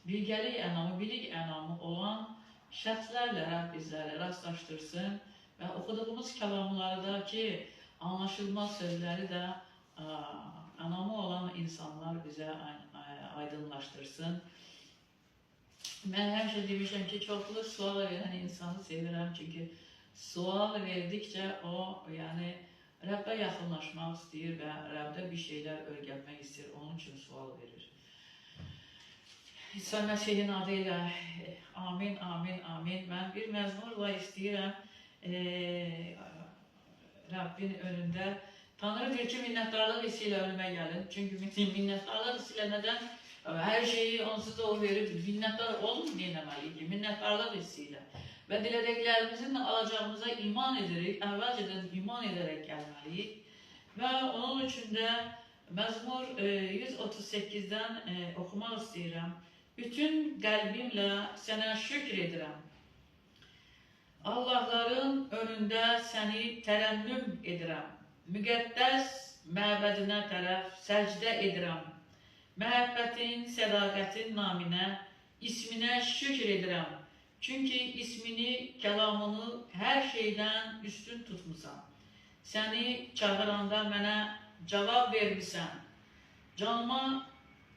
bilgelik ənamı, bilik ənamı olan şəxslərlə bizləri rastlaşdırsın və oxuduğumuz kəlamlardakı anlaşılmaz sözləri də ənamı olan insanlar bizə aydınlaşdırsın. Mən həmişə demişəm ki, çoxlu sual verən insanı sevirəm, çünki sual verdikcə o, yəni Rəbbə yaxınlaşmaq istəyir və Rəbdə bir şeylər öyrənmək istəyir, onun üçün sual verir. İsa Məsihin adı ilə amin, amin, amin. Mən bir məzmurla istəyirəm Rəbbin önündə. Tanrı deyir ki, minnətdarlıq hissi ilə önümə gəlin. Çünki minnətdarlıq hissi ilə nədən? Hər şeyi onsuz da o verir. Minnətdar olun deyilməli ki, minnətdarlıq hissi ilə. Və dilədiklərimizin alacağımıza iman edirik, əvvəlcədən iman edərək gəlməliyik. Və onun üçün də Məzmur 138-dən oxumaq istəyirəm. Bütün qəlbimlə sənə şükr edirəm. Allahların önündə səni tərənnüm edirəm. Müqəddəs məbədinə tərəf səcdə edirəm. Məhəbbətin, sədaqətin naminə, isminə şükr edirəm. Çünki ismini, kəlamını hər şeydən üstün tutmusan. Səni çağıranda mənə cavab vermisən. Canıma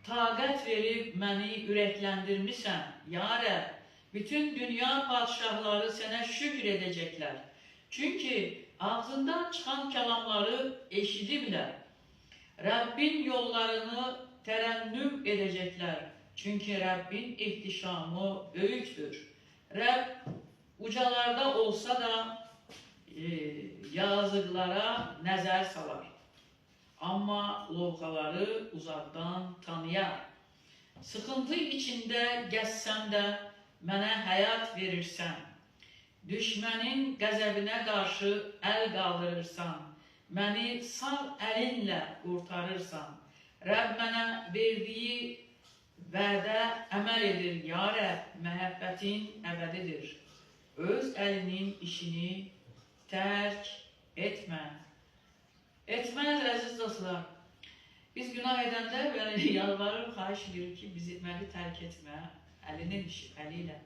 taqət verib məni ürəkləndirmisən. Ya Rəbb, bütün dünya padişahları sənə şükr edəcəklər. Çünki ağzından çıxan kəlamları eşidiblər. Rəbbin yollarını tərənnüm edəcəklər. Çünki Rəbbin ehtişamı böyükdür. Rəbb ucalarda olsa da yazıqlara nəzər salar. Amma lovğaları uzaqdan tanıyar. Sıxıntı içində gəzsəm də mənə həyat verirsən. Düşmənin qəzəbinə qarşı əl qaldırırsan. Məni sağ əlinlə qurtarırsan. Rəbb mənə verdiyi vədə əməl edir, ya Rəbb, məhəbbətin əbədidir. Öz əlinin işini tərk etmə. Etməz, əziz dostlar. Biz günah edəndə yalvarır, xahiş edir ki, məni tərk etmə. Əlinin işi, əli ilə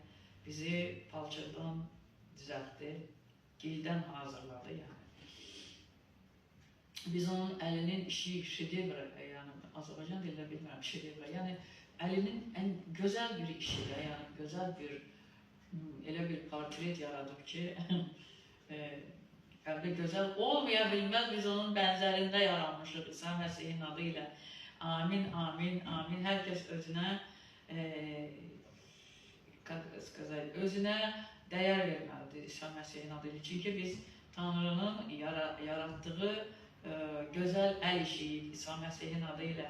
bizi palçıqdan düzəltdi, gildən hazırladı. Biz onun əlinin işi, şedevr, Azərbaycan dilində bilmirəm, şedevr, yəni əlinin ən gözəl bir işidir, yəni gözəl bir, elə bir portret yaradıb ki, əldə gözəl olmaya bilməz, biz onun bənzərində yaranmışıq İsa Məsihin adı ilə. Amin, amin, amin. Hər kəs özünə dəyər verməlidir İsa Məsihin adı ilə. Çünki biz Tanrının yaratdığı gözəl əl işiyik İsa Məsihin adı ilə.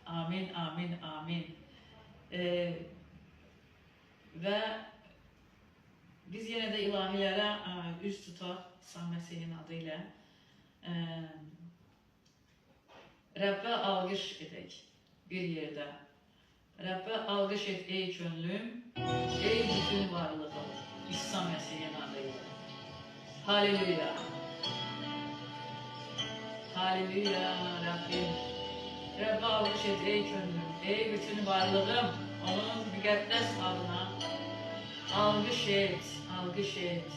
Amin, amin, amin. Və biz yenə də ilahilərə üz tutaq İsa Məsihin adı ilə. Rəbbə alqış edək bir yerdə. Rəbbə alqış et ey könlüm, ey bütün varlığım İsa Məsihin adı ilə. Halleluya. Halleluya Rəbbim. Rəbbə alqış et ey könlüm, ey bütün varlığım onun müqəddəs adına. Alqış et, alqış et,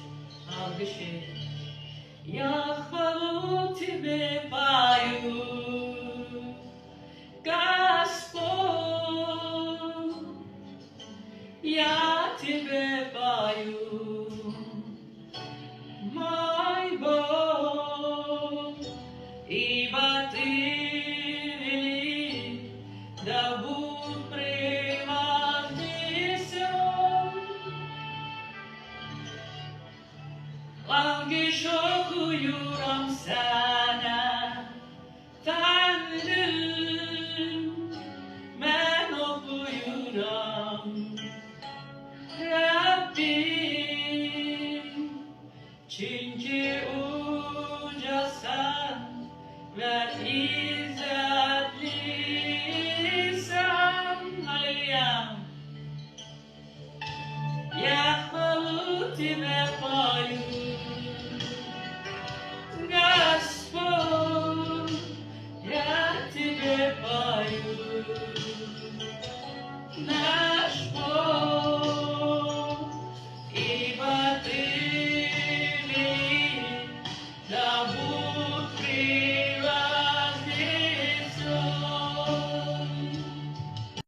alqış et. Yaxvalı Тебе пою, Господь, я Тебе пою, мой Бог, ибо Ты велик, да будь превознесен. Alqış okuyuram sənə, Tanrım, mən okuyuram, Rəbbim, çünki ucasan və izzətlisən. Halleluya. Yaxvalı Тебе пою,